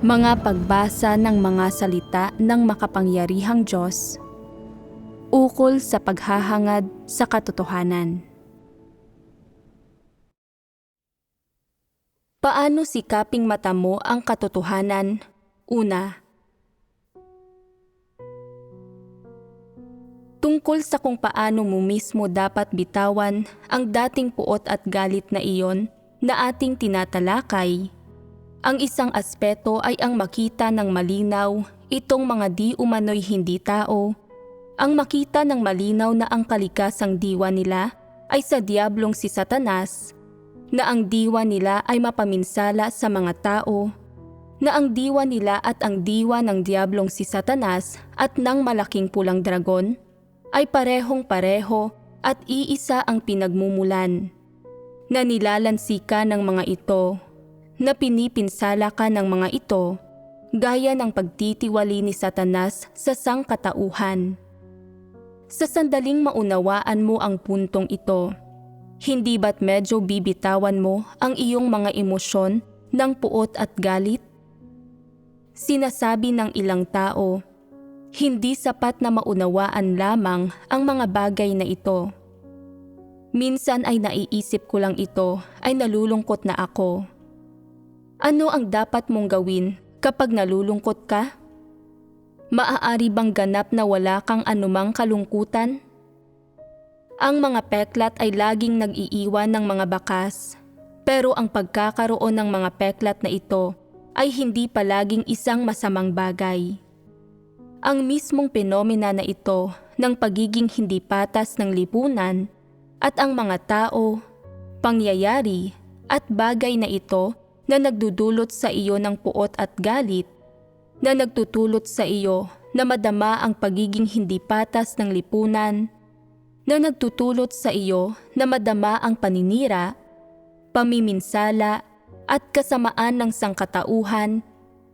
Mga pagbasa ng mga salita ng makapangyarihang Diyos ukol sa paghahangad sa katotohanan. Paano sikaping mata mo ang katotohanan? Una, tungkol sa kung paano mo mismo dapat bitawan ang dating puot at galit na iyon na ating tinatalakay. Ang isang aspeto ay ang makita ng malinaw itong mga di umano'y hindi tao, ang makita ng malinaw na ang kalikasang diwa nila ay sa diablong si Satanas, na ang diwa nila ay mapaminsala sa mga tao, na ang diwa nila at ang diwa ng diablong si Satanas at ng malaking pulang dragon ay parehong-pareho at iisa ang pinagmumulan, na nilalansi ka ng mga ito, na pinipinsala ka ng mga ito, gaya ng pagtitiwali ni Satanas sa sangkatauhan. Sa sandaling maunawaan mo ang puntong ito, hindi ba't medyo bibitawan mo ang iyong mga emosyon ng puot at galit? Sinasabi ng ilang tao, hindi sapat na maunawaan lamang ang mga bagay na ito. Minsan ay naiisip ko lang ito ay nalulungkot na ako. Ano ang dapat mong gawin kapag nalulungkot ka? Maaari bang ganap na wala kang anumang kalungkutan? Ang mga peklat ay laging nag-iiwan ng mga bakas, pero ang pagkakaroon ng mga peklat na ito ay hindi palaging isang masamang bagay. Ang mismong penomena na ito ng pagiging hindi patas ng lipunan at ang mga tao, pangyayari at bagay na ito na nagdudulot sa iyo ng puot at galit, na nagtutulot sa iyo na madama ang pagiging hindi patas ng lipunan, na nagtutulot sa iyo na madama ang paninira, pamiminsala at kasamaan ng sangkatauhan,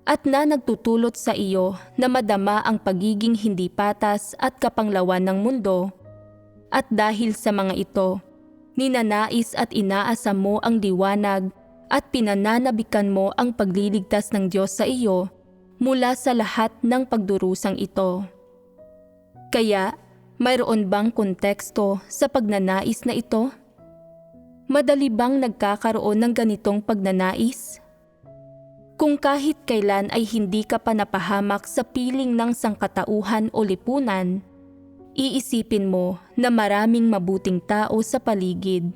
at na nagtutulot sa iyo na madama ang pagiging hindi patas at kapanglawan ng mundo. At dahil sa mga ito, ninanais at inaasam mo ang liwanag at pinananabikan mo ang pagliligtas ng Diyos sa iyo mula sa lahat ng pagdurusang ito. Kaya, mayroon bang konteksto sa pagnanais na ito? Madali bang nagkakaroon ng ganitong pagnanais? Kung kahit kailan ay hindi ka pa napahamak sa piling ng sangkatauhan o lipunan, iisipin mo na maraming mabuting tao sa paligid.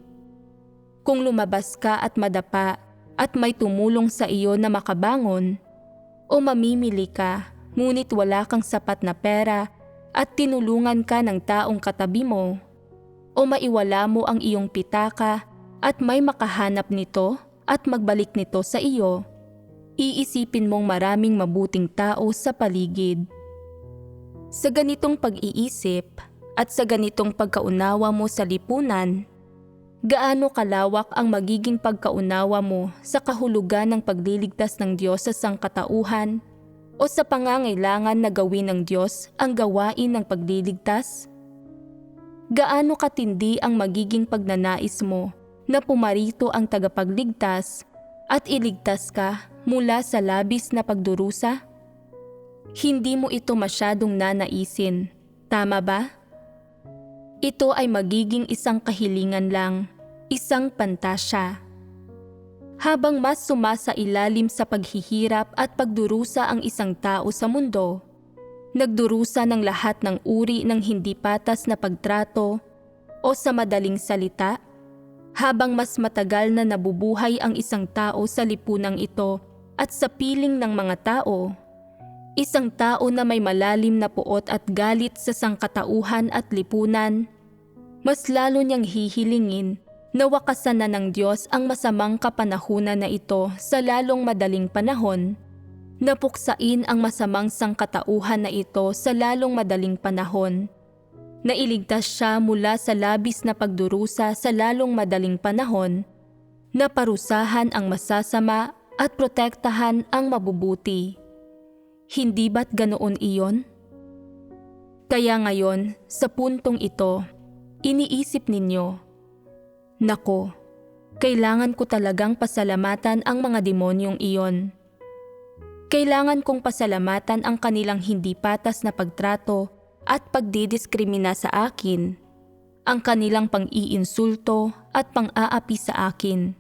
Kung lumabas ka at madapa at may tumulong sa iyo na makabangon, o mamimili ka ngunit wala kang sapat na pera at tinulungan ka ng taong katabi mo, o maiwala mo ang iyong pitaka at may makahanap nito at magbalik nito sa iyo, iisipin mong maraming mabuting tao sa paligid. Sa ganitong pag-iisip at sa ganitong pagkaunawa mo sa lipunan, gaano kalawak ang magiging pagkaunawa mo sa kahulugan ng pagliligtas ng Diyos sa sangkatauhan o sa pangangailangan na gawin ng Diyos ang gawain ng pagliligtas? Gaano katindi ang magiging pagnanais mo na pumarito ang tagapagligtas at iligtas ka mula sa labis na pagdurusa? Hindi mo ito masyadong nanaisin, tama ba? Ito ay magiging isang kahilingan lang, isang pantasya. Habang mas sumasailalim sa paghihirap at pagdurusa ang isang tao sa mundo, nagdurusa ng lahat ng uri ng hindi patas na pagtrato o sa madaling salita, habang mas matagal na nabubuhay ang isang tao sa lipunang ito at sa piling ng mga tao, isang tao na may malalim na puot at galit sa sangkatauhan at lipunan, mas lalo niyang hihilingin na wakasan na ng Diyos ang masamang kapanahunan na ito sa lalong madaling panahon, na puksain ang masamang sangkatauhan na ito sa lalong madaling panahon, na iligtas siya mula sa labis na pagdurusa sa lalong madaling panahon, na parusahan ang masasama at protektahan ang mabubuti. Hindi ba't ganoon iyon? Kaya ngayon, sa puntong ito, iniisip ninyo, nako, kailangan ko talagang pasalamatan ang mga demonyong iyon. Kailangan kong pasalamatan ang kanilang hindi patas na pagtrato at pagdidiskrimina sa akin, ang kanilang pang-iinsulto at pang-aapi sa akin,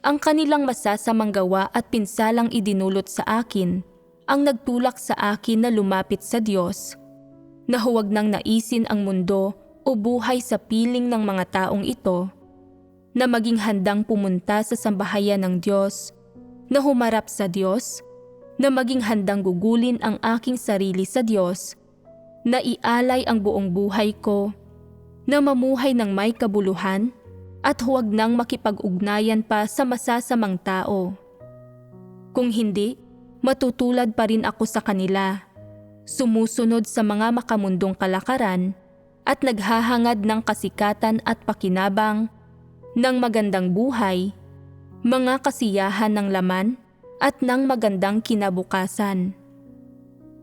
ang kanilang masasamang gawa at pinsalang idinulot sa akin, ang nagtulak sa akin na lumapit sa Diyos, na huwag nang naisin ang mundo o buhay sa piling ng mga taong ito, na maging handang pumunta sa sambahayan ng Diyos, na humarap sa Diyos, na maging handang gugulin ang aking sarili sa Diyos, na ialay ang buong buhay ko, na mamuhay ng may kabuluhan at huwag nang makipag-ugnayan pa sa masasamang tao. Kung hindi, matutulad pa rin ako sa kanila, sumusunod sa mga makamundong kalakaran at naghahangad ng kasikatan at pakinabang, ng magandang buhay, mga kasiyahan ng laman, at ng magandang kinabukasan.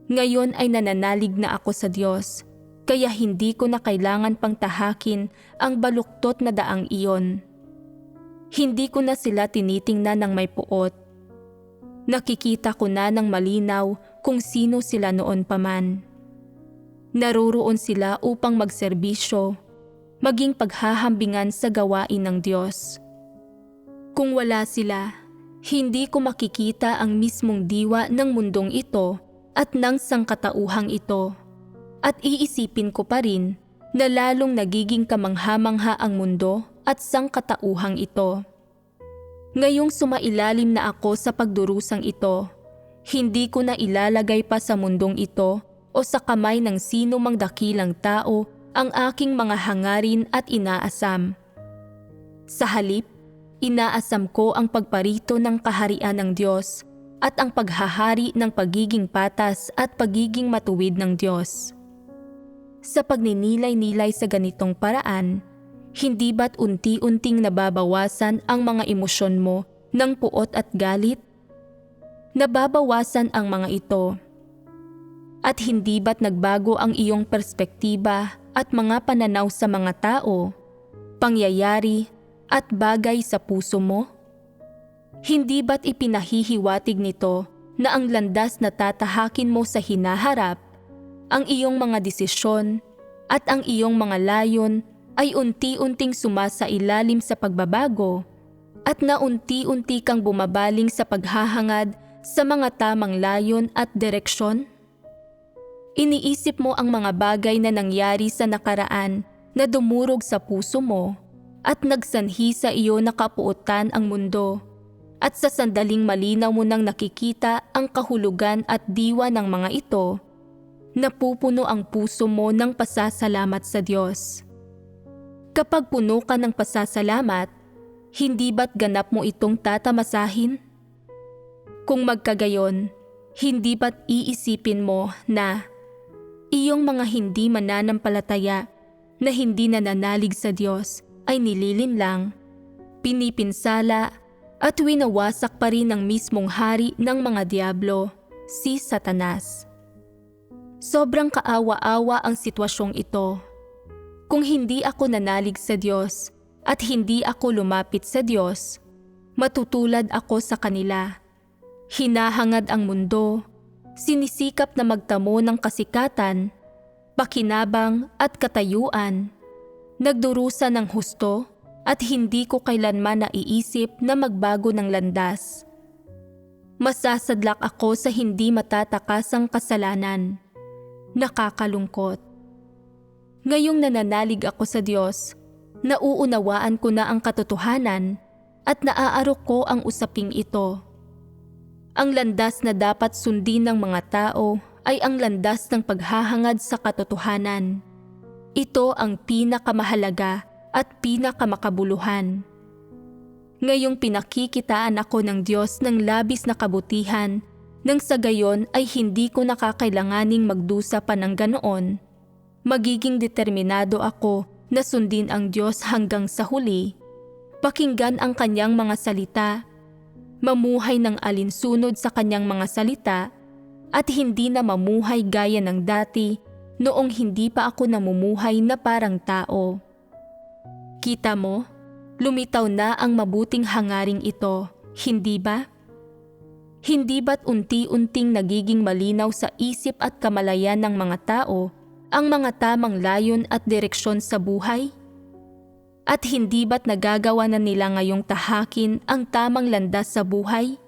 Ngayon ay nananalig na ako sa Diyos, kaya hindi ko na kailangan pang tahakin ang baluktot na daang iyon. Hindi ko na sila tinitingnan ng may puot. Nakikita ko na ng malinaw kung sino sila noon pa man. Naroroon sila upang magserbisyo, maging paghahambingan sa gawain ng Diyos. Kung wala sila, hindi ko makikita ang mismong diwa ng mundong ito at ng sangkatauhang ito, at iisipin ko pa rin na lalong nagiging kamangha-mangha ang mundo at sangkatauhang ito. Ngayong sumailalim na ako sa pagdurusang ito, hindi ko na ilalagay pa sa mundong ito o sa kamay ng sino mang dakilang tao ang aking mga hangarin at inaasam. Sa halip, inaasam ko ang pagparito ng kaharian ng Diyos at ang paghahari ng pagiging patas at pagiging matuwid ng Diyos. Sa pagninilay-nilay sa ganitong paraan, hindi ba't unti-unting nababawasan ang mga emosyon mo ng puot at galit? Nababawasan ang mga ito. At hindi ba't nagbago ang iyong perspektiba at mga pananaw sa mga tao, pangyayari, at bagay sa puso mo? Hindi ba't ipinahihiwatig nito na ang landas na tatahakin mo sa hinaharap, ang iyong mga desisyon, at ang iyong mga layon ay unti-unting sumasailalim sa pagbabago at na unti-unti kang bumabaling sa paghahangad sa mga tamang layon at direksyon? Iniisip mo ang mga bagay na nangyari sa nakaraan na dumurog sa puso mo at nagsanhi sa iyo na kapuutan ang mundo, at sa sandaling malinaw mo nang nakikita ang kahulugan at diwa ng mga ito, napupuno ang puso mo ng pasasalamat sa Diyos. Kapag puno ka ng pasasalamat, hindi ba't ganap mo itong tatamasahin? Kung magkagayon, hindi ba't iisipin mo na iyong mga hindi mananampalataya na hindi nananalig sa Diyos ay nililinlang, pinipinsala at winawasak pa rin ng mismong hari ng mga diablo, si Satanas. Sobrang kaawa-awa ang sitwasyong ito. Kung hindi ako nanalig sa Diyos at hindi ako lumapit sa Diyos, matutulad ako sa kanila. Hinahangad ang mundo, sinisikap na magtamo ng kasikatan, pakinabang at katayuan, nagdurusa ng husto at hindi ko kailanman naiisip na magbago ng landas. Masasadlak ako sa hindi matatakasang kasalanan. Nakakalungkot. Ngayong nananalig ako sa Diyos, nauunawaan ko na ang katotohanan at naaarok ko ang usaping ito. Ang landas na dapat sundin ng mga tao ay ang landas ng paghahangad sa katotohanan. Ito ang pinakamahalaga at pinakamakabuluhan. Ngayong pinakikitaan ako ng Diyos ng labis na kabutihan, nang sa gayon ay hindi ko nakakailanganing magdusa pa ng ganoon, magiging determinado ako na sundin ang Diyos hanggang sa huli, pakinggan ang kanyang mga salita, mamuhay ng alinsunod sa kanyang mga salita, at hindi na mamuhay gaya ng dati noong hindi pa ako namumuhay na parang tao. Kita mo, lumitaw na ang mabuting hangaring ito, hindi ba? Hindi ba't unti-unting nagiging malinaw sa isip at kamalayan ng mga tao ang mga tamang layon at direksyon sa buhay? At hindi ba't nagagawa na nila ngayong tahakin ang tamang landas sa buhay?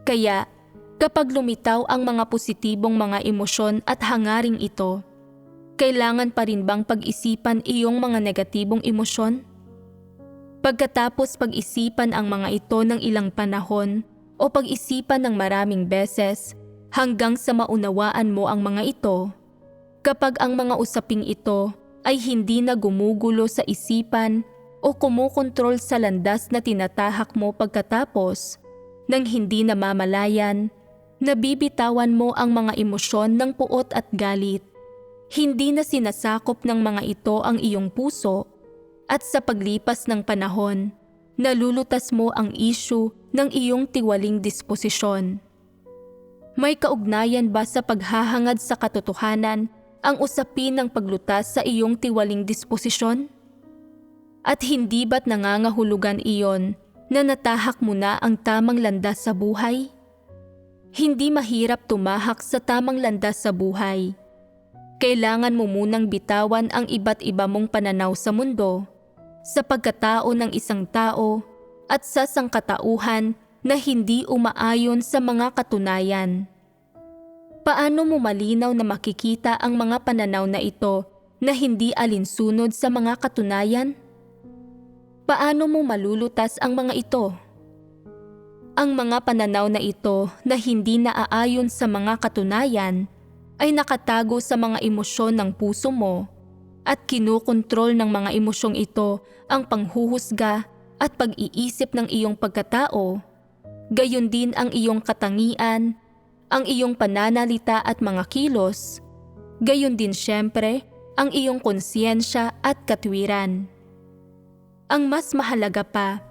Kaya, kapag lumitaw ang mga positibong mga emosyon at hangaring ito, kailangan pa rin bang pag-isipan iyong mga negatibong emosyon? Pagkatapos pag-isipan ang mga ito ng ilang panahon o pag-isipan ng maraming beses hanggang sa maunawaan mo ang mga ito, kapag ang mga usaping ito ay hindi na gumugulo sa isipan o kumukontrol sa landas na tinatahak mo pagkatapos, nang hindi namamalayan, nabibitawan mo ang mga emosyon ng puot at galit. Hindi na sinasakop ng mga ito ang iyong puso at sa paglipas ng panahon, nalulutas mo ang issue ng iyong tiwaling disposisyon. May kaugnayan ba sa paghahangad sa katotohanan ang usapin ng paglutas sa iyong tiwaling disposisyon? At hindi ba't nangangahulugan iyon na natahak mo na ang tamang landas sa buhay? Hindi mahirap tumahak sa tamang landas sa buhay. Kailangan mo munang bitawan ang iba't iba mong pananaw sa mundo, sa pagkatao ng isang tao at sa sangkatauhan na hindi umaayon sa mga katunayan. Paano mo malinaw na makikita ang mga pananaw na ito na hindi alinsunod sa mga katunayan? Paano mo malulutas ang mga ito? Ang mga pananaw na ito na hindi naaayon sa mga katunayan ay nakatago sa mga emosyon ng puso mo at kinukontrol ng mga emosyong ito ang panghuhusga at pag-iisip ng iyong pagkatao, gayon din ang iyong katangian, ang iyong pananalita at mga kilos, gayon din siyempre ang iyong konsyensya at katwiran. Ang mas mahalaga pa,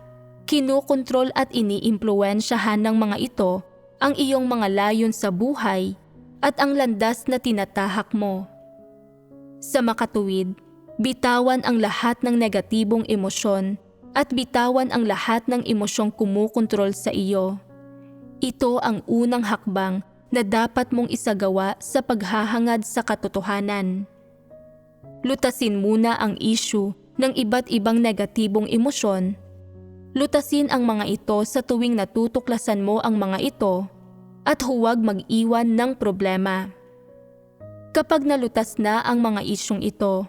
kinukontrol at iniimpluwensyahan ng mga ito ang iyong mga layon sa buhay at ang landas na tinatahak mo. Sa makatuwid, bitawan ang lahat ng negatibong emosyon at bitawan ang lahat ng emosyong kumukontrol sa iyo. Ito ang unang hakbang na dapat mong isagawa sa paghahangad sa katotohanan. Lutasin muna ang issue ng iba't ibang negatibong emosyon. Lutasin ang mga ito sa tuwing natutuklasan mo ang mga ito at huwag mag-iwan ng problema. Kapag nalutas na ang mga isyong ito,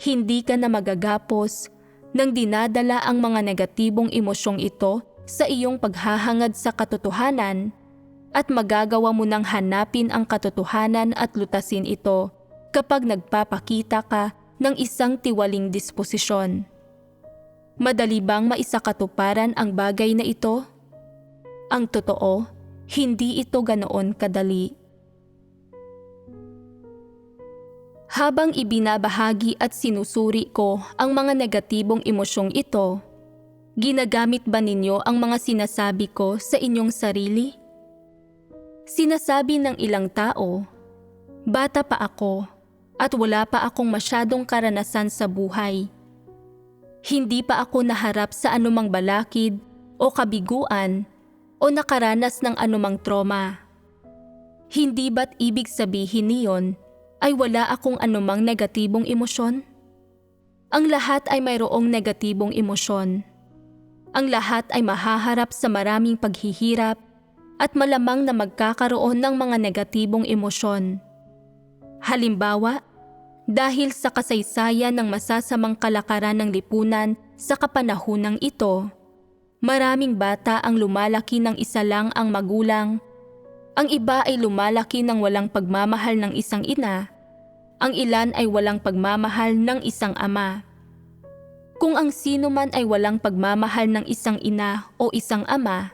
hindi ka na magagapos nang dinadala ang mga negatibong emosyong ito sa iyong paghahangad sa katotohanan at magagawa mo nang hanapin ang katotohanan at lutasin ito kapag nagpapakita ka ng isang tiwaling disposisyon. Madali bang maisakatuparan ang bagay na ito? Ang totoo, hindi ito ganoon kadali. Habang ibinabahagi at sinusuri ko ang mga negatibong emosyong ito, ginagamit ba ninyo ang mga sinasabi ko sa inyong sarili? Sinasabi ng ilang tao, bata pa ako at wala pa akong masyadong karanasan sa buhay. Hindi pa ako naharap sa anumang balakid o kabiguan o nakaranas ng anumang trauma. Hindi ba't ibig sabihin niyon ay wala akong anumang negatibong emosyon? Ang lahat ay mayroong negatibong emosyon. Ang lahat ay mahaharap sa maraming paghihirap at malamang na magkakaroon ng mga negatibong emosyon. Halimbawa, dahil sa kasaysayan ng masasamang kalakaran ng lipunan sa kapanahunang ito, maraming bata ang lumalaki ng isa lang ang magulang. Ang iba ay lumalaki ng walang pagmamahal ng isang ina. Ang ilan ay walang pagmamahal ng isang ama. Kung ang sino man ay walang pagmamahal ng isang ina o isang ama,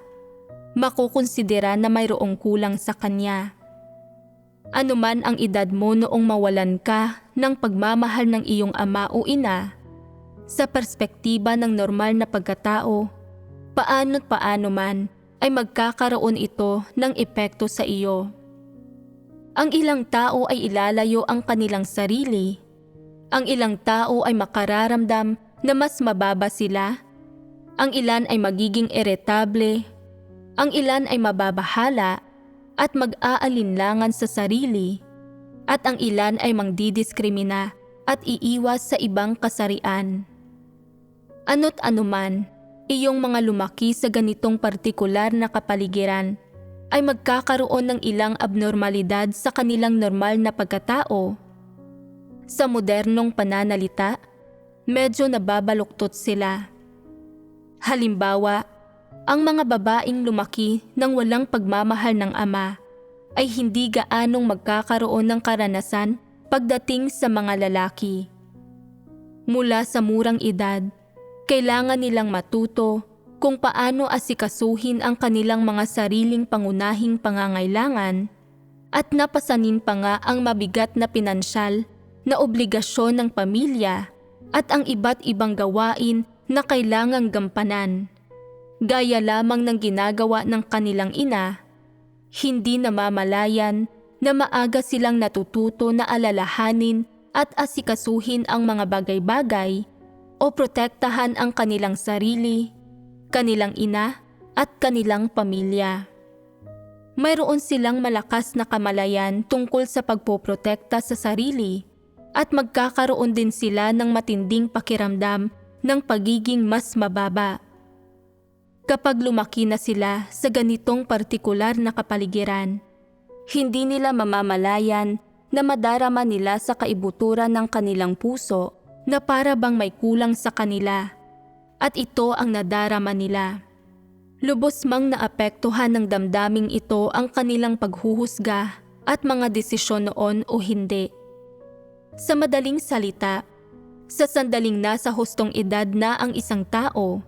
makukonsidera na mayroong kulang sa kanya. Ano man ang edad mo noong mawalan ka ng pagmamahal ng iyong ama o ina, sa perspektiba ng normal na pagkatao, paano't paano man ay magkakaroon ito ng epekto sa iyo. Ang ilang tao ay ilalayo ang kanilang sarili. Ang ilang tao ay makararamdam na mas mababa sila. Ang ilan ay magiging iritable. Ang ilan ay mababahala at mag-aalinlangan sa sarili, at ang ilan ay mangdidiskrimina at iiwas sa ibang kasarian. Ano't anuman, iyong mga lumaki sa ganitong partikular na kapaligiran ay magkakaroon ng ilang abnormalidad sa kanilang normal na pagkatao. Sa modernong pananalita, medyo nababaluktot sila. Halimbawa, ang mga babaeng lumaki nang walang pagmamahal ng ama ay hindi gaanong magkakaroon ng karanasan pagdating sa mga lalaki. Mula sa murang edad, kailangan nilang matuto kung paano asikasuhin ang kanilang mga sariling pangunahing pangangailangan at napasanin pa nga ang mabigat na pinansyal na obligasyon ng pamilya at ang iba't ibang gawain na kailangang gampanan. Gaya lamang ng ginagawa ng kanilang ina, hindi namamalayan na maaga silang natututo na alalahanin at asikasuhin ang mga bagay-bagay o protektahan ang kanilang sarili, kanilang ina at kanilang pamilya. Mayroon silang malakas na kamalayan tungkol sa pagpoprotekta sa sarili at magkakaroon din sila ng matinding pakiramdam ng pagiging mas mababa. Kapag lumaki na sila sa ganitong partikular na kapaligiran, hindi nila mamamalayan na madarama nila sa kaibuturan ng kanilang puso na para bang may kulang sa kanila, at ito ang nadarama nila. Lubos mang naapektuhan ng damdaming ito ang kanilang paghuhusga at mga desisyon noon o hindi. Sa madaling salita, sa sandaling nasa hustong edad na ang isang tao,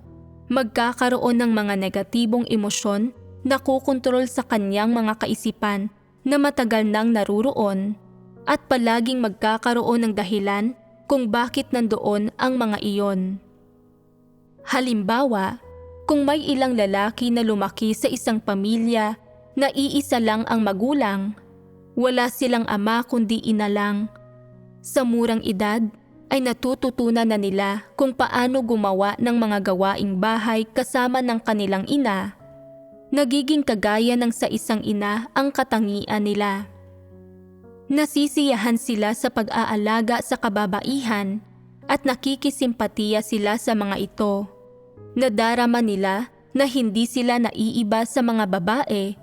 magkakaroon ng mga negatibong emosyon na kukontrol sa kanyang mga kaisipan na matagal nang naruroon at palaging magkakaroon ng dahilan kung bakit nandoon ang mga iyon. Halimbawa, kung may ilang lalaki na lumaki sa isang pamilya na iisa lang ang magulang, wala silang ama kundi ina lang. Sa murang edad ay natututunan na nila kung paano gumawa ng mga gawaing bahay kasama ng kanilang ina. Nagiging kagaya ng sa isang ina ang katangian nila. Nasisiyahan sila sa pag-aalaga sa kababaihan at nakikisimpatiya sila sa mga ito. Nadarama nila na hindi sila naiiba sa mga babae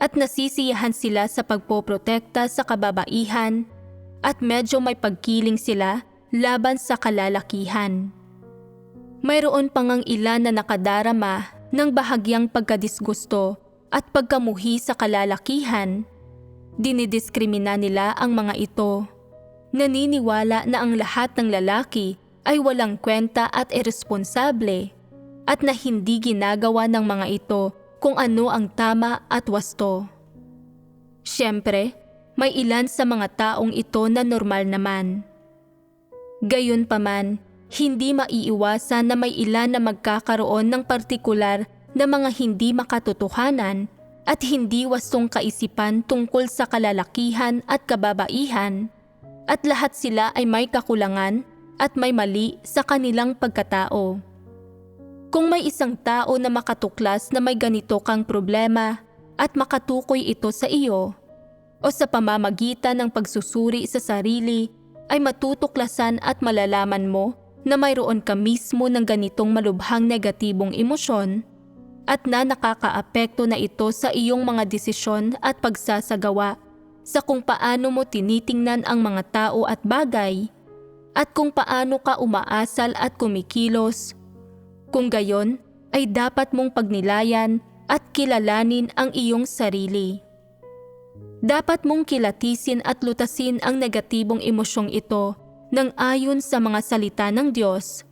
at nasisiyahan sila sa pagpoprotekta sa kababaihan at medyo may pagkiling sila laban sa kalalakihan. Mayroon pa ngang ilan na nakadarama ng bahagyang pagkadisgusto at pagkamuhi sa kalalakihan. Dinidiskrimina nila ang mga ito. Naniniwala na ang lahat ng lalaki ay walang kwenta at iresponsable at na hindi ginagawa ng mga ito kung ano ang tama at wasto. Siyempre, may ilan sa mga taong ito na normal naman. Gayunpaman, hindi maiiwasan na may ilan na magkakaroon ng partikular na mga hindi makatotohanan at hindi wastong kaisipan tungkol sa kalalakihan at kababaihan, at lahat sila ay may kakulangan at may mali sa kanilang pagkatao. Kung may isang tao na makatuklas na may ganito kang problema at makatukoy ito sa iyo, o sa pamamagitan ng pagsusuri sa sarili ay matutuklasan at malalaman mo na mayroon ka mismo ng ganitong malubhang negatibong emosyon at na nakakaapekto na ito sa iyong mga desisyon at pagsasagawa sa kung paano mo tinitingnan ang mga tao at bagay at kung paano ka umaasal at kumikilos. Kung gayon, ay dapat mong pagnilayan at kilalanin ang iyong sarili. Dapat mong kilatisin at lutasin ang negatibong emosyong ito nang ayon sa mga salita ng Diyos.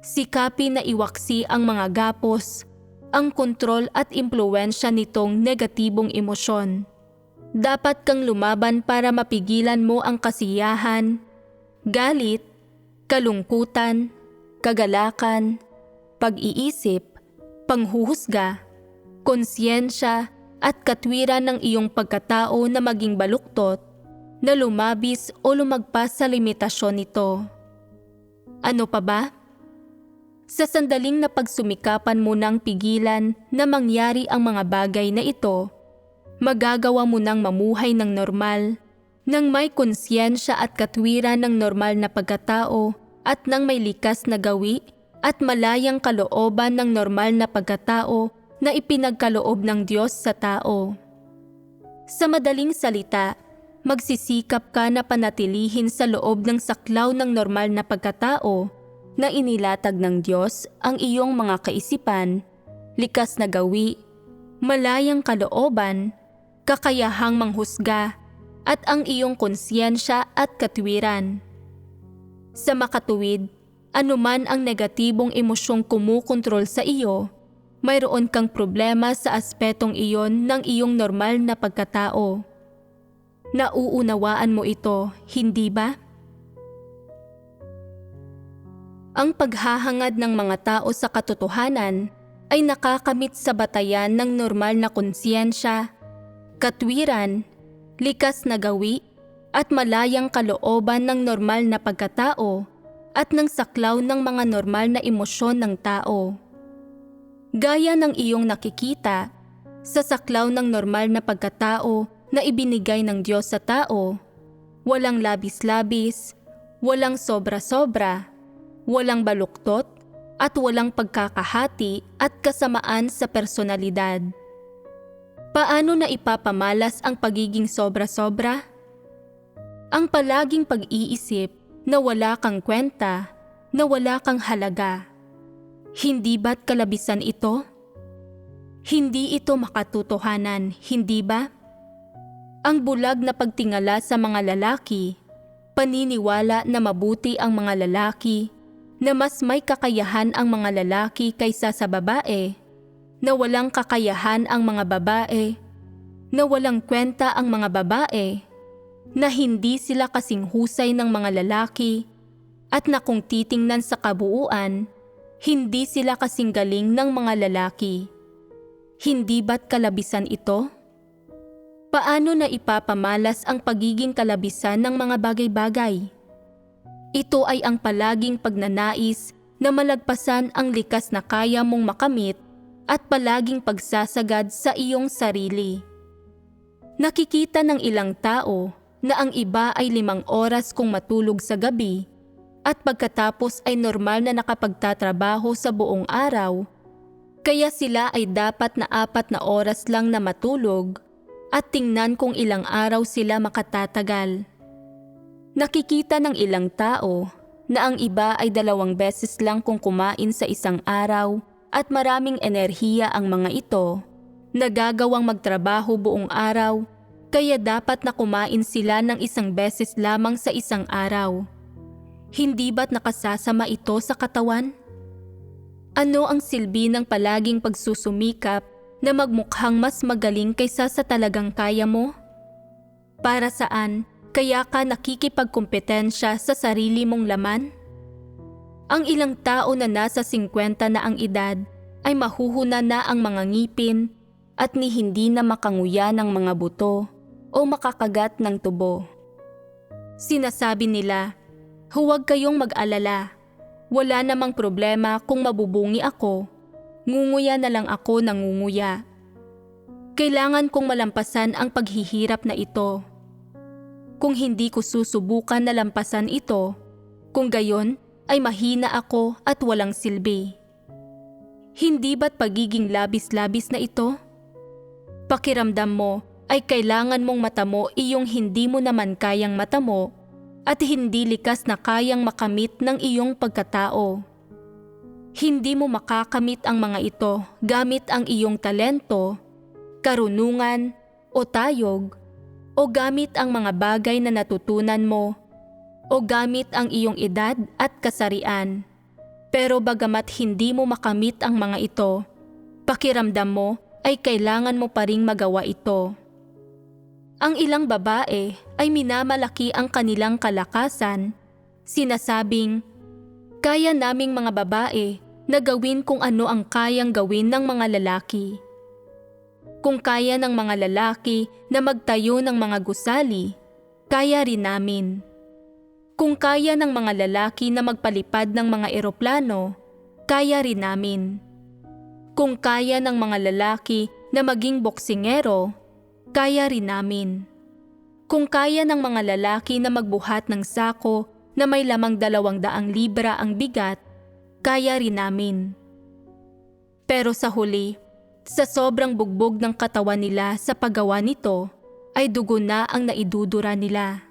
Sikapin na iwaksi ang mga gapos, ang kontrol at impluwensya nitong negatibong emosyon. Dapat kang lumaban para mapigilan mo ang kasiyahan, galit, kalungkutan, kagalakan, pag-iisip, panghuhusga, konsyensya at katwiran ng iyong pagkatao na maging baluktot, na lumabis o lumagpas sa limitasyon nito. Ano pa ba? Sa sandaling na pagsumikapan mo nang pigilan na mangyari ang mga bagay na ito, magagawa mo nang mamuhay ng normal, nang may konsyensya at katwiran ng normal na pagkatao at nang may likas na gawi at malayang kalooban ng normal na pagkatao na ipinagkaloob ng Diyos sa tao. Sa madaling salita, magsisikap ka na panatilihin sa loob ng saklaw ng normal na pagkatao na inilatag ng Diyos ang iyong mga kaisipan, likas na gawi, malayang kalooban, kakayahang manghusga, at ang iyong konsyensya at katwiran. Sa makatuwid, anuman ang negatibong emosyong kumukontrol sa iyo, mayroon kang problema sa aspetong iyon ng iyong normal na pagkatao. Nauunawaan mo ito, hindi ba? Ang paghahangad ng mga tao sa katotohanan ay nakakamit sa batayan ng normal na konsyensya, katwiran, likas na gawi, at malayang kalooban ng normal na pagkatao at ng saklaw ng mga normal na emosyon ng tao. Gaya ng iyong nakikita, sa saklaw ng normal na pagkatao na ibinigay ng Diyos sa tao, walang labis-labis, walang sobra-sobra, walang baluktot, at walang pagkakahati at kasamaan sa personalidad. Paano na ipapamalas ang pagiging sobra-sobra? Ang palaging pag-iisip na wala kang kwenta, na wala kang halaga. Hindi ba't kalabisan ito? Hindi ito makatotohanan, hindi ba? Ang bulag na pagtingala sa mga lalaki, paniniwala na mabuti ang mga lalaki, na mas may kakayahan ang mga lalaki kaysa sa babae, na walang kakayahan ang mga babae, na walang kwenta ang mga babae, na hindi sila kasing husay ng mga lalaki, at na kung titingnan sa kabuuan, hindi sila kasing galing ng mga lalaki. Hindi ba't kalabisan ito? Paano na ipapamalas ang pagiging kalabisan ng mga bagay-bagay? Ito ay ang palaging pagnanais na malagpasan ang likas na kaya mong makamit at palaging pagsasagad sa iyong sarili. Nakikita ng ilang tao na ang iba ay 5 oras kung matulog sa gabi at pagkatapos ay normal na nakapagtatrabaho sa buong araw, kaya sila ay dapat na 4 na oras lang na matulog at tingnan kung ilang araw sila makatatagal. Nakikita ng ilang tao na ang iba ay 2 beses lang kung kumain sa isang araw at maraming enerhiya ang mga ito, nagagawang magtrabaho buong araw, kaya dapat na kumain sila ng 1 beses lamang sa isang araw. Hindi ba't nakasasama ito sa katawan? Ano ang silbi ng palaging pagsusumikap na magmukhang mas magaling kaysa sa talagang kaya mo? Para saan? Kaya ka nakikipagkompetensya sa sarili mong laman? Ang ilang tao na nasa 50 na ang edad ay mahuhuna na ang mga ngipin at ni hindi na makanguya ng mga buto o makakagat ng tubo. Sinasabi nila, huwag kayong mag-alala, wala namang problema kung mabubungi ako, ngunguya na lang ako ng ngunguya. Kailangan kong malampasan ang paghihirap na ito. Kung hindi ko susubukan na lampasan ito, kung gayon ay mahina ako at walang silbi. Hindi ba't pagiging labis-labis na ito? Pakiramdam mo ay kailangan mong matamo iyong hindi mo naman kayang matamo at hindi likas na kayang makamit ng iyong pagkatao. Hindi mo makakamit ang mga ito gamit ang iyong talento, karunungan o tayog, o gamit ang mga bagay na natutunan mo, o gamit ang iyong edad at kasarian. Pero bagamat hindi mo makamit ang mga ito, pakiramdam mo ay kailangan mo pa ring magawa ito. Ang ilang babae ay minamalaki ang kanilang kalakasan, sinasabing, kaya naming mga babae na gawin kung ano ang kayang gawin ng mga lalaki. Kung kaya ng mga lalaki na magtayo ng mga gusali, kaya rin namin. Kung kaya ng mga lalaki na magpalipad ng mga eroplano, kaya rin namin. Kung kaya ng mga lalaki na maging boksingero, kaya rin namin. Kung kaya ng mga lalaki na magbuhat ng sako na may lamang 200 libra ang bigat, kaya rin namin. Pero sa huli, sa sobrang bugbog ng katawan nila sa paggawa nito, ay dugo na ang naidudura nila.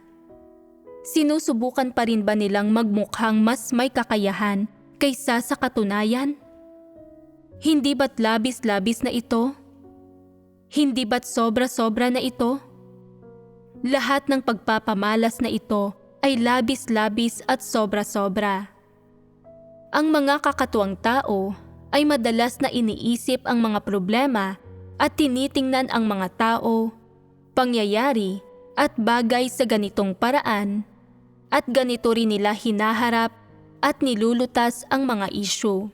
Sinusubukan pa rin ba nilang magmukhang mas may kakayahan kaysa sa katunayan? Hindi ba't labis-labis na ito? Hindi ba't sobra-sobra na ito? Lahat ng pagpapamalas na ito ay labis-labis at sobra-sobra. Ang mga kakatuwang tao ay madalas na iniisip ang mga problema at tinitingnan ang mga tao, pangyayari at bagay sa ganitong paraan, at ganito rin nila hinaharap at nilulutas ang mga isyu.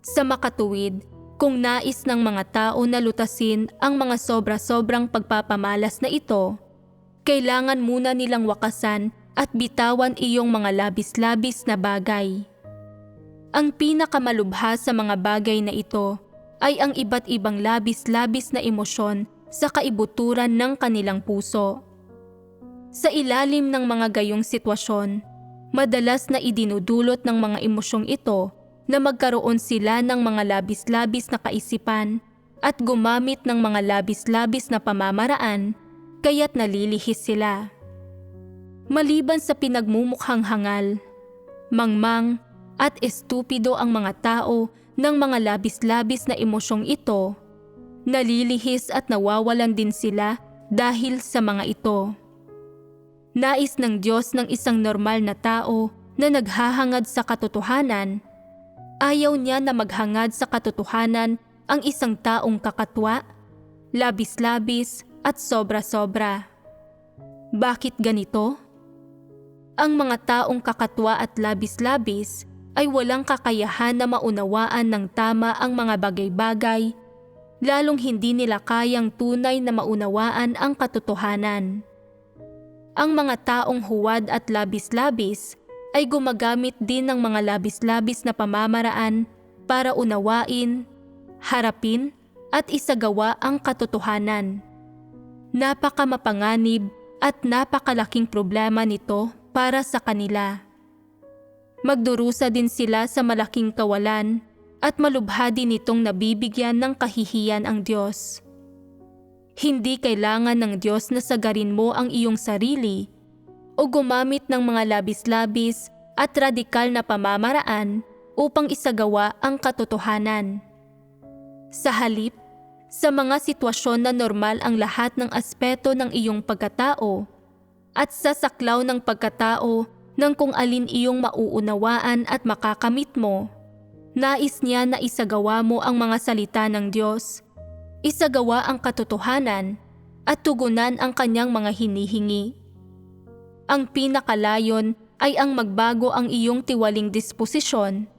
Sa makatuwid, kung nais ng mga tao na lutasin ang mga sobra-sobrang pagpapamalas na ito, kailangan muna nilang wakasan at bitawan iyong mga labis-labis na bagay. Ang pinakamalubha sa mga bagay na ito ay ang iba't ibang labis-labis na emosyon sa kaibuturan ng kanilang puso. Sa ilalim ng mga gayong sitwasyon, madalas na idinudulot ng mga emosyong ito na magkaroon sila ng mga labis-labis na kaisipan at gumamit ng mga labis-labis na pamamaraan kaya't nalilihis sila. Maliban sa pinagmumukhang hangal, mangmang at estupido ang mga tao ng mga labis-labis na emosyong ito, nalilihis at nawawalan din sila dahil sa mga ito. Nais ng Diyos ng isang normal na tao na naghahangad sa katotohanan. Ayaw niya na maghangad sa katotohanan ang isang taong kakatwa, labis-labis at sobra-sobra. Bakit ganito? Ang mga taong kakatwa at labis-labis ay walang kakayahan na maunawaan ng tama ang mga bagay-bagay, lalong hindi nila kayang tunay na maunawaan ang katotohanan. Ang mga taong huwad at labis-labis ay gumagamit din ng mga labis-labis na pamamaraan para unawain, harapin at isagawa ang katotohanan. Napakamapanganib at napakalaking problema nito para sa kanila. Magdurusa din sila sa malaking kawalan at malubha din itong nabibigyan ng kahihiyan ang Diyos. Hindi kailangan ng Diyos na sagarin mo ang iyong sarili o gumamit ng mga labis-labis at radikal na pamamaraan upang isagawa ang katotohanan. Sa halip, sa mga sitwasyon na normal ang lahat ng aspeto ng iyong pagkatao at sa saklaw ng pagkatao ng kung alin iyong mauunawaan at makakamit mo, nais niya na isagawa mo ang mga salita ng Diyos, isagawa ang katotohanan at tugunan ang kanyang mga hinihingi. Ang pinakalayon ay ang magbago ang iyong tiwaling disposisyon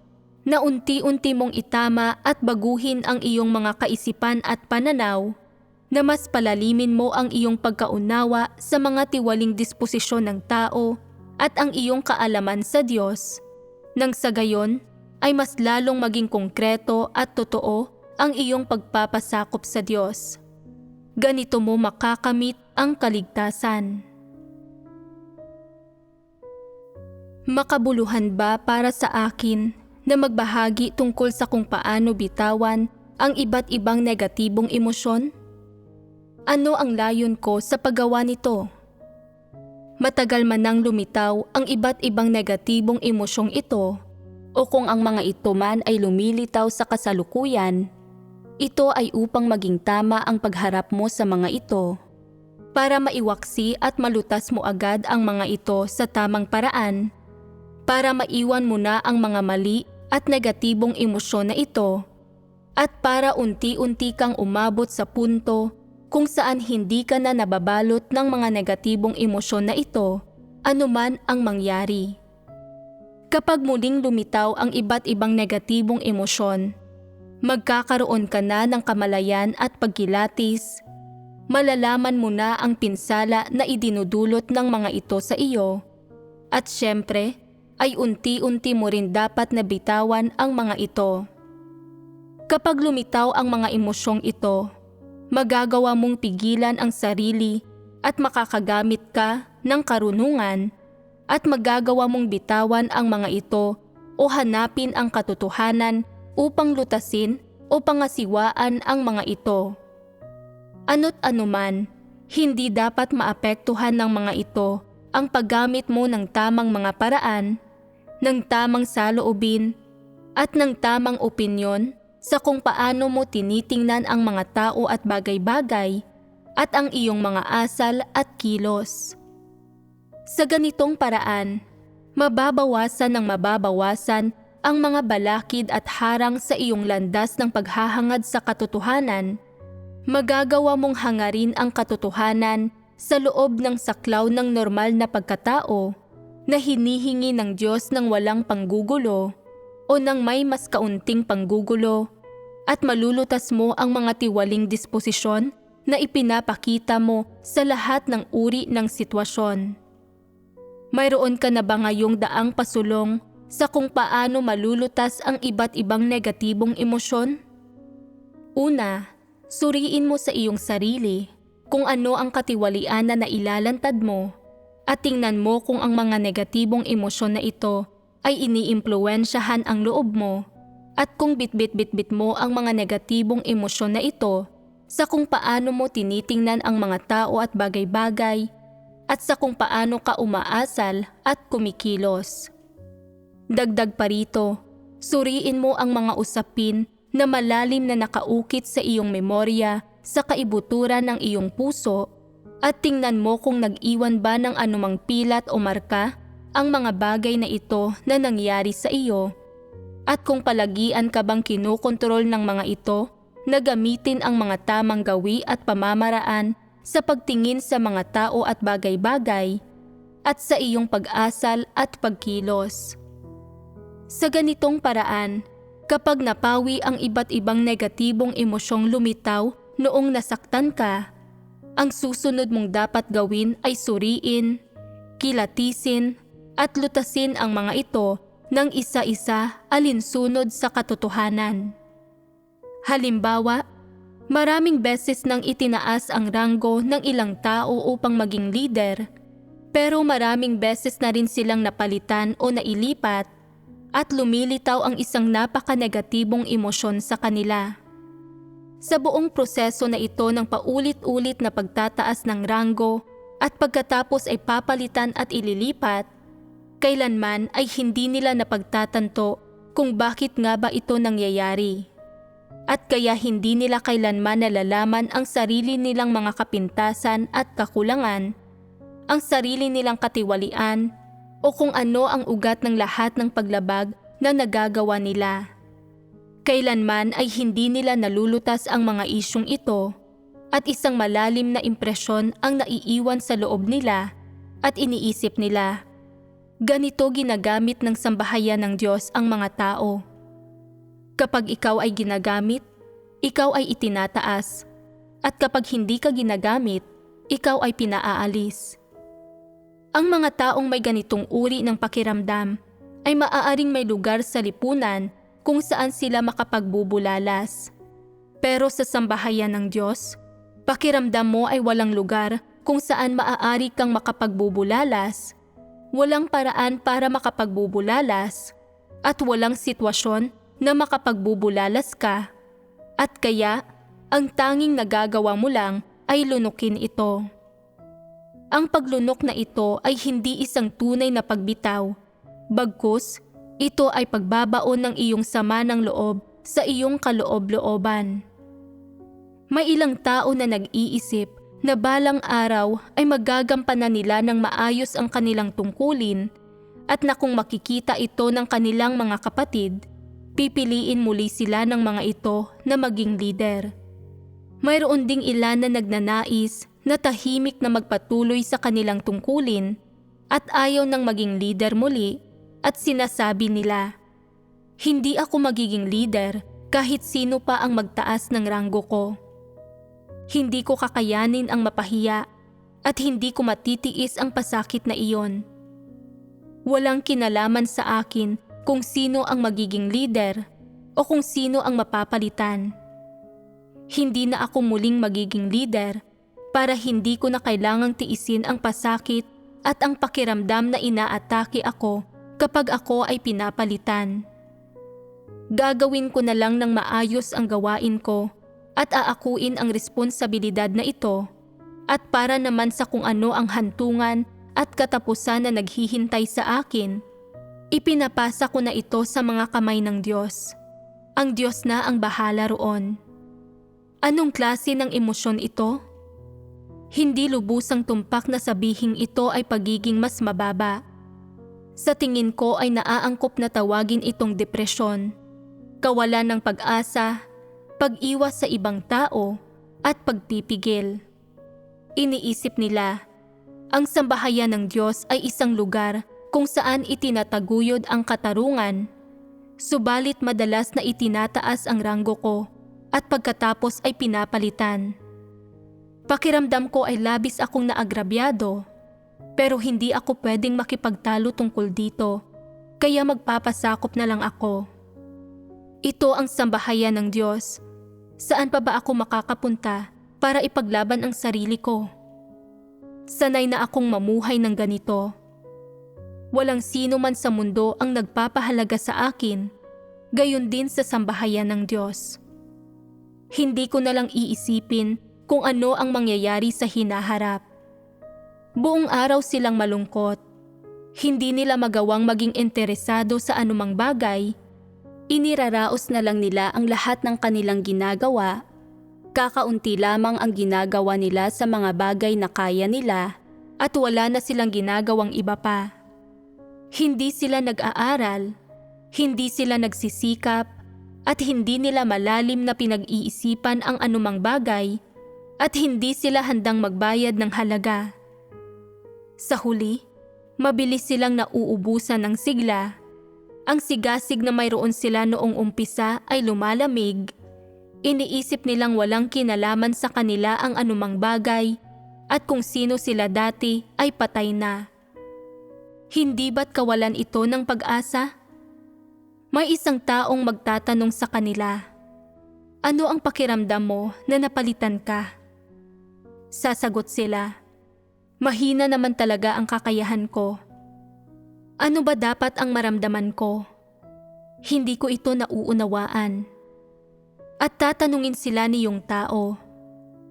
na unti-unti mong itama at baguhin ang iyong mga kaisipan at pananaw na mas palalimin mo ang iyong pagkaunawa sa mga tiwaling disposisyon ng tao at ang iyong kaalaman sa Diyos, nang sa gayon ay mas lalong maging konkreto at totoo ang iyong pagpapasakop sa Diyos. Ganito mo makakamit ang kaligtasan. Makabuluhan ba para sa akin na magbahagi tungkol sa kung paano bitawan ang iba't ibang negatibong emosyon? Ano ang layon ko sa paggawa nito? Matagal man nang lumitaw ang iba't ibang negatibong emosyong ito o kung ang mga ito man ay lumilitaw sa kasalukuyan, ito ay upang maging tama ang pagharap mo sa mga ito para maiwaksi at malutas mo agad ang mga ito sa tamang paraan, para maiwan mo na ang mga mali at negatibong emosyon na ito at para unti-unti kang umabot sa punto kung saan hindi ka na nababalot ng mga negatibong emosyon na ito anuman ang mangyari. Kapag muling lumitaw ang iba't ibang negatibong emosyon, magkakaroon ka na ng kamalayan at pagkilatis. Malalaman mo na ang pinsala na idinudulot ng mga ito sa iyo at syempre ay unti-unti mo rin dapat na bitawan ang mga ito. Kapag lumitaw ang mga emosyong ito, magagawa mong pigilan ang sarili at makakagamit ka ng karunungan at magagawa mong bitawan ang mga ito o hanapin ang katotohanan upang lutasin o pangasiwaan ang mga ito. Ano't anuman, hindi dapat maapektuhan ng mga ito ang paggamit mo ng tamang mga paraan, ng tamang saloobin, at ng tamang opinyon sa kung paano mo tinitingnan ang mga tao at bagay-bagay at ang iyong mga asal at kilos. Sa ganitong paraan, mababawasan ng mababawasan ang mga balakid at harang sa iyong landas ng paghahangad sa katotohanan. Magagawa mong hangarin ang katotohanan sa loob ng saklaw ng normal na pagkatao na hinihingi ng Diyos ng walang panggugulo o ng may mas kaunting panggugulo, at malulutas mo ang mga tiwaling disposisyon na ipinapakita mo sa lahat ng uri ng sitwasyon. Mayroon ka na ba ngayong daang pasulong sa kung paano malulutas ang iba't ibang negatibong emosyon? Una, suriin mo sa iyong sarili kung ano ang katiwalian na nailalantad mo at tingnan mo kung ang mga negatibong emosyon na ito ay iniimpluwensyahan ang loob mo at kung bitbit-bitbit mo ang mga negatibong emosyon na ito sa kung paano mo tinitingnan ang mga tao at bagay-bagay at sa kung paano ka umaasal at kumikilos. Dagdag pa rito, suriin mo ang mga usapin na malalim na nakaukit sa iyong memorya sa kaibuturan ng iyong puso at tingnan mo kung nag-iwan ba ng anumang pilat o marka ang mga bagay na ito na nangyari sa iyo at kung palagian ka bang kinokontrol ng mga ito na gamitin ang mga tamang gawi at pamamaraan sa pagtingin sa mga tao at bagay-bagay at sa iyong pag-asal at pagkilos. Sa ganitong paraan, kapag napawi ang iba't ibang negatibong emosyong lumitaw noong nasaktan ka, ang susunod mong dapat gawin ay suriin, kilatisin, at lutasin ang mga ito ng isa-isa alinsunod sa katotohanan. Halimbawa, maraming beses nang itinaas ang ranggo ng ilang tao upang maging leader, pero maraming beses na rin silang napalitan o nailipat at lumilitaw ang isang napaka-negatibong emosyon sa kanila. Sa buong proseso na ito ng paulit-ulit na pagtataas ng ranggo at pagkatapos ay papalitan at ililipat, kailanman ay hindi nila napagtatanto kung bakit nga ba ito nangyayari. At kaya hindi nila kailanman nalalaman ang sarili nilang mga kapintasan at kakulangan, ang sarili nilang katiwalian, o kung ano ang ugat ng lahat ng paglabag na nagagawa nila. Kailanman ay hindi nila nalulutas ang mga isyong ito at isang malalim na impresyon ang naiiwan sa loob nila at iniisip nila, ganito ginagamit ng sambahayan ng Diyos ang mga tao. Kapag ikaw ay ginagamit, ikaw ay itinataas, at kapag hindi ka ginagamit, ikaw ay pinaaalis. Ang mga taong may ganitong uri ng pakiramdam ay maaaring may lugar sa lipunan kung saan sila makapagbubulalas. Pero sa sambahayan ng Diyos, pakiramdam mo ay walang lugar kung saan maaari kang makapagbubulalas, walang paraan para makapagbubulalas, at walang sitwasyon na makapagbubulalas ka, at kaya ang tanging nagagawa mo lang ay lunukin ito. Ang paglunok na ito ay hindi isang tunay na pagbitaw, bagkus ito ay pagbabaon ng iyong sama ng loob sa iyong kaloob-looban. May ilang tao na nag-iisip na balang araw ay magagampanan nila ng maayos ang kanilang tungkulin at na kung makikita ito ng kanilang mga kapatid, pipiliin muli sila ng mga ito na maging leader. Mayroon ding ilan na nagnanais na tahimik na magpatuloy sa kanilang tungkulin at ayaw nang maging leader muli at sinasabi nila, "Hindi ako magiging leader kahit sino pa ang magtaas ng ranggo ko. Hindi ko kakayanin ang mapahiya at hindi ko matitiis ang pasakit na iyon." Walang kinalaman sa akin kung sino ang magiging leader o kung sino ang mapapalitan. Hindi na ako muling magiging leader para hindi ko na kailangang tiisin ang pasakit at ang pakiramdam na inaatake ako kapag ako ay pinapalitan. Gagawin ko na lang ng maayos ang gawain ko at aakuin ang responsibilidad na ito at para naman sa kung ano ang hantungan at katapusan na naghihintay sa akin, ipinapasa ko na ito sa mga kamay ng Diyos. Ang Diyos na ang bahala roon. Anong klase ng emosyon ito? Hindi lubusang tumpak na sabihing ito ay pagiging mas mababa. Sa tingin ko ay naaangkop na tawagin itong depresyon, kawalan ng pag-asa, pag-iwas sa ibang tao, at pagpipigil. Iniisip nila, ang sambahayan ng Diyos ay isang lugar kung saan itinataguyod ang katarungan, subalit madalas na itinataas ang ranggo ko at pagkatapos ay pinapalitan. Pakiramdam ko ay labis akong naagrabyado, pero hindi ako pwedeng makipagtalo tungkol dito, kaya magpapasakop na lang ako. Ito ang sambahayan ng Diyos. Saan pa ba ako makakapunta para ipaglaban ang sarili ko? Sanay na akong mamuhay ng ganito. Walang sino man sa mundo ang nagpapahalaga sa akin, gayon din sa sambahayan ng Diyos. Hindi ko na lang iisipin kung ano ang mangyayari sa hinaharap. Buong araw silang malungkot. Hindi nila magawang maging interesado sa anumang bagay. Iniraraos na lang nila ang lahat ng kanilang ginagawa. Kakaunti lamang ang ginagawa nila sa mga bagay na kaya nila at wala na silang ginagawang iba pa. Hindi sila nag-aaral, hindi sila nagsisikap, at hindi nila malalim na pinag-iisipan ang anumang bagay at hindi sila handang magbayad ng halaga. Sa huli, mabilis silang nauubusan ng sigla. Ang sigasig na mayroon sila noong umpisa ay lumalamig. Iniisip nilang walang kinalaman sa kanila ang anumang bagay at kung sino sila dati ay patay na. Hindi ba't kawalan ito ng pag-asa? May isang taong magtatanong sa kanila, ano ang pakiramdam mo na napalitan ka? Sasagot sila, mahina naman talaga ang kakayahan ko. Ano ba dapat ang maramdaman ko? Hindi ko ito nauunawaan. At tatanungin sila niyong tao,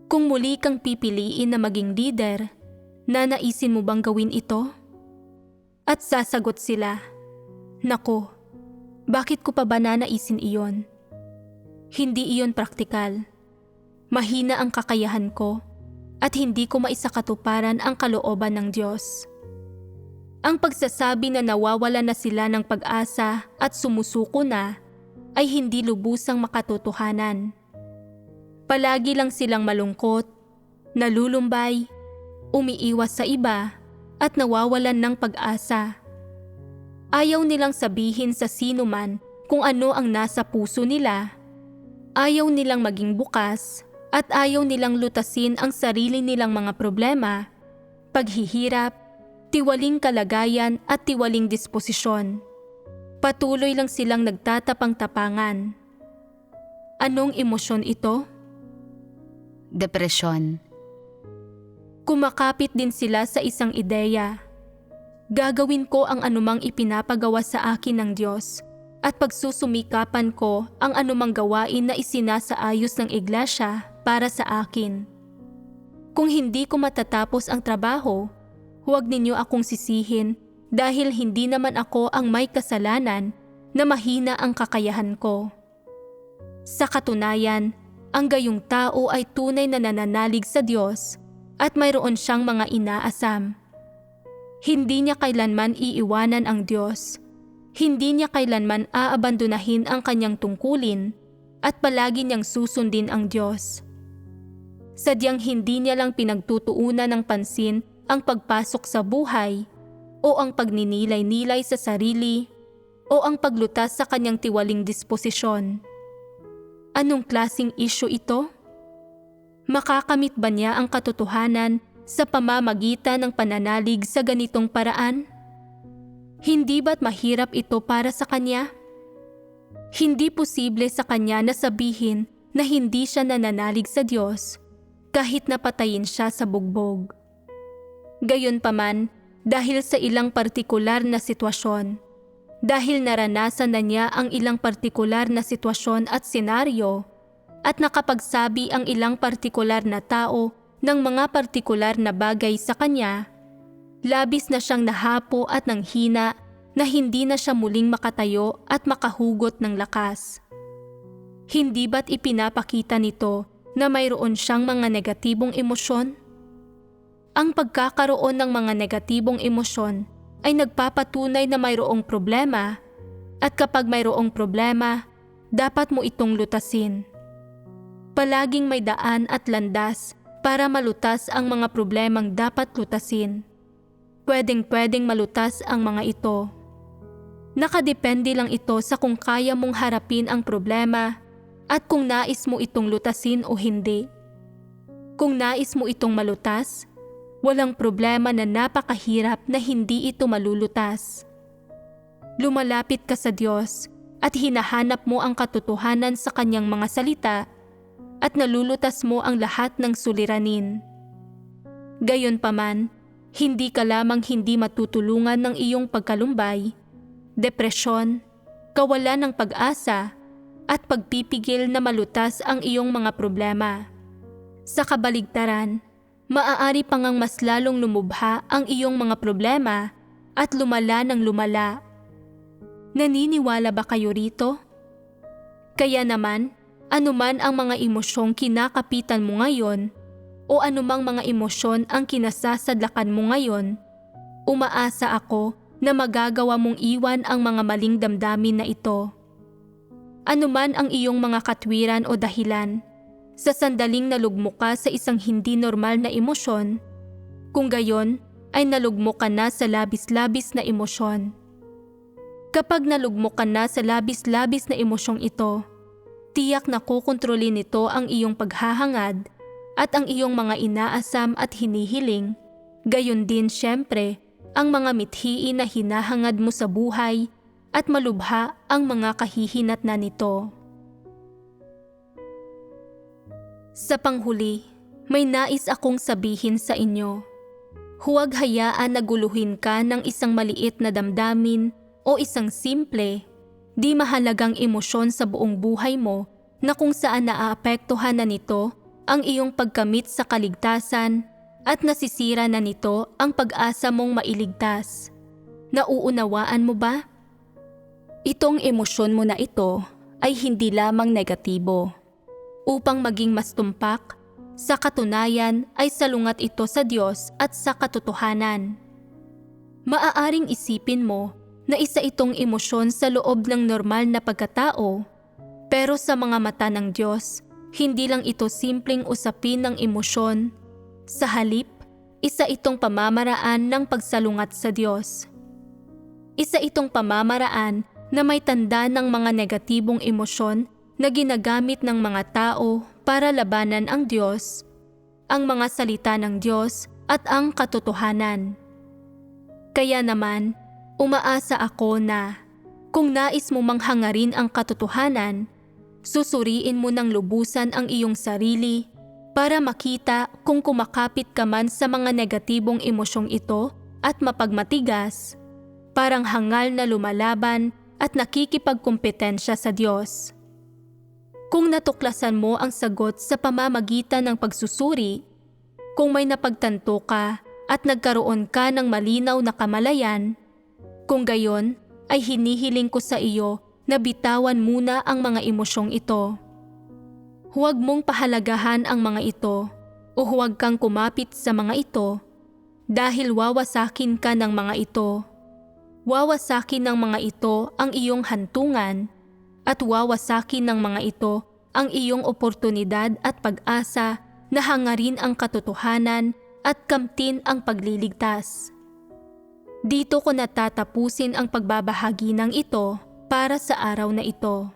kung muli kang pipiliin na maging leader, nanaisin mo bang gawin ito? At sasagot sila, nako, bakit ko pa ba nanaisin iyon? Hindi iyon praktikal. Mahina ang kakayahan ko at hindi ko maisakatuparan ang kalooban ng Diyos. Ang pagsasabi na nawawala na sila ng pag-asa at sumusuko na ay hindi lubusang makatotohanan. Palagi lang silang malungkot, nalulumbay, umiiwas sa iba at nawawalan ng pag-asa. Ayaw nilang sabihin sa sino man kung ano ang nasa puso nila. Ayaw nilang maging bukas at ayaw nilang lutasin ang sarili nilang mga problema, paghihirap, tiwaling kalagayan at tiwaling disposisyon. Patuloy lang silang nagtatapang-tapangan. Anong emosyon ito? Depresyon. Kumakapit din sila sa isang ideya. Gagawin ko ang anumang ipinapagawa sa akin ng Diyos at pagsusumikapan ko ang anumang gawain na isinasaayos ng iglesia para sa akin. Kung hindi ko matatapos ang trabaho, huwag ninyo akong sisihin dahil hindi naman ako ang may kasalanan na mahina ang kakayahan ko. Sa katunayan, ang gayong tao ay tunay na nananalig sa Diyos at mayroon siyang mga inaasam. Hindi niya kailanman iiwanan ang Diyos. Hindi niya kailanman aabandonahin ang kanyang tungkulin at palagi niyang susundin ang Diyos. Sadyang hindi niya lang pinagtutuunan ng pansin ang pagpasok sa buhay o ang pagninilay-nilay sa sarili o ang paglutas sa kanyang tiwaling disposisyon. Anong klasing issue ito? Makakamit ba niya ang katotohanan sa pamamagitan ng pananalig sa ganitong paraan? Hindi ba't mahirap ito para sa kanya? Hindi posible sa kanya na sabihin na hindi siya nananalig sa Diyos kahit napatayin siya sa bugbog. Gayunpaman, dahil sa ilang partikular na sitwasyon, dahil naranasan na niya ang ilang partikular na sitwasyon at senaryo, at nakapagsabi ang ilang partikular na tao ng mga partikular na bagay sa kanya, labis na siyang nahapo at nanghina na hindi na siya muling makatayo at makahugot ng lakas. Hindi ba't ipinapakita nito na mayroon siyang mga negatibong emosyon? Ang pagkakaroon ng mga negatibong emosyon ay nagpapatunay na mayroong problema, at kapag mayroong problema, dapat mo itong lutasin. Palaging may daan at landas para malutas ang mga problemang dapat lutasin. Pwedeng malutas ang mga ito. Nakadepende lang ito sa kung kaya mong harapin ang problema at kung nais mo itong lutasin o hindi. Kung nais mo itong malutas, walang problema na napakahirap na hindi ito malulutas. Lumalapit ka sa Diyos at hinahanap mo ang katotohanan sa Kanyang mga salita at nalulutas mo ang lahat ng suliranin. Gayunpaman, hindi ka lamang hindi matutulungan ng iyong pagkalumbay, depresyon, kawalan ng pag-asa, at pagpipigil na malutas ang iyong mga problema. Sa kabaligtaran, maaari pang ang mas lalong lumubha ang iyong mga problema at lumala ng lumala. Naniniwala ba kayo rito? Kaya naman, anuman ang mga emosyong kinakapitan mo ngayon o anumang mga emosyon ang kinasasadlakan mo ngayon, umaasa ako na magagawa mong iwan ang mga maling damdamin na ito. Anuman ang iyong mga katwiran o dahilan, sa sandaling nalugmok ka sa isang hindi normal na emosyon, kung gayon ay nalugmok ka na sa labis-labis na emosyon. Kapag nalugmok ka na sa labis-labis na emosyong ito, tiyak na kukontrolin nito ang iyong paghahangad at ang iyong mga inaasam at hinihiling, gayon din siyempre ang mga mithiin na hinahangad mo sa buhay at malubha ang mga kahihinatnan nito. Sa panghuli, may nais akong sabihin sa inyo. Huwag hayaan na guluhin ka ng isang maliit na damdamin o isang simple, di mahalagang emosyon sa buong buhay mo na kung saan naaapektuhan na nito ang iyong pagkamit sa kaligtasan at nasisira na nito ang pag-asa mong mailigtas. Nauunawaan mo ba? Itong emosyon mo na ito ay hindi lamang negatibo. Upang maging mas tumpak, sa katunayan ay salungat ito sa Diyos at sa katotohanan. Maaaring isipin mo na isa itong emosyon sa loob ng normal na pagkatao, pero sa mga mata ng Diyos, hindi lang ito simpleng usapin ng emosyon. Sa halip, isa itong pamamaraan ng pagsalungat sa Diyos. Isa itong pamamaraan na may tanda ng mga negatibong emosyon na ginagamit ng mga tao para labanan ang Diyos, ang mga salita ng Diyos at ang katotohanan. Kaya naman, umaasa ako na kung nais mo mang hangarin ang katotohanan, susuriin mo ng lubusan ang iyong sarili para makita kung kumakapit ka man sa mga negatibong emosyong ito at mapagmatigas, parang hangal na lumalaban at nakikipagkumpetensya sa Diyos. Kung natuklasan mo ang sagot sa pamamagitan ng pagsusuri, kung may napagtanto ka at nagkaroon ka ng malinaw na kamalayan, kung gayon ay hinihiling ko sa iyo na bitawan muna ang mga emosyong ito. Huwag mong pahalagahan ang mga ito o huwag kang kumapit sa mga ito dahil wawasakin ka ng mga ito. Wawasakin ng mga ito ang iyong hantungan at wawasakin ng mga ito ang iyong oportunidad at pag-asa na hangarin ang katotohanan at kamtin ang pagliligtas. Dito ko natatapusin ang pagbabahagi ng ito para sa araw na ito.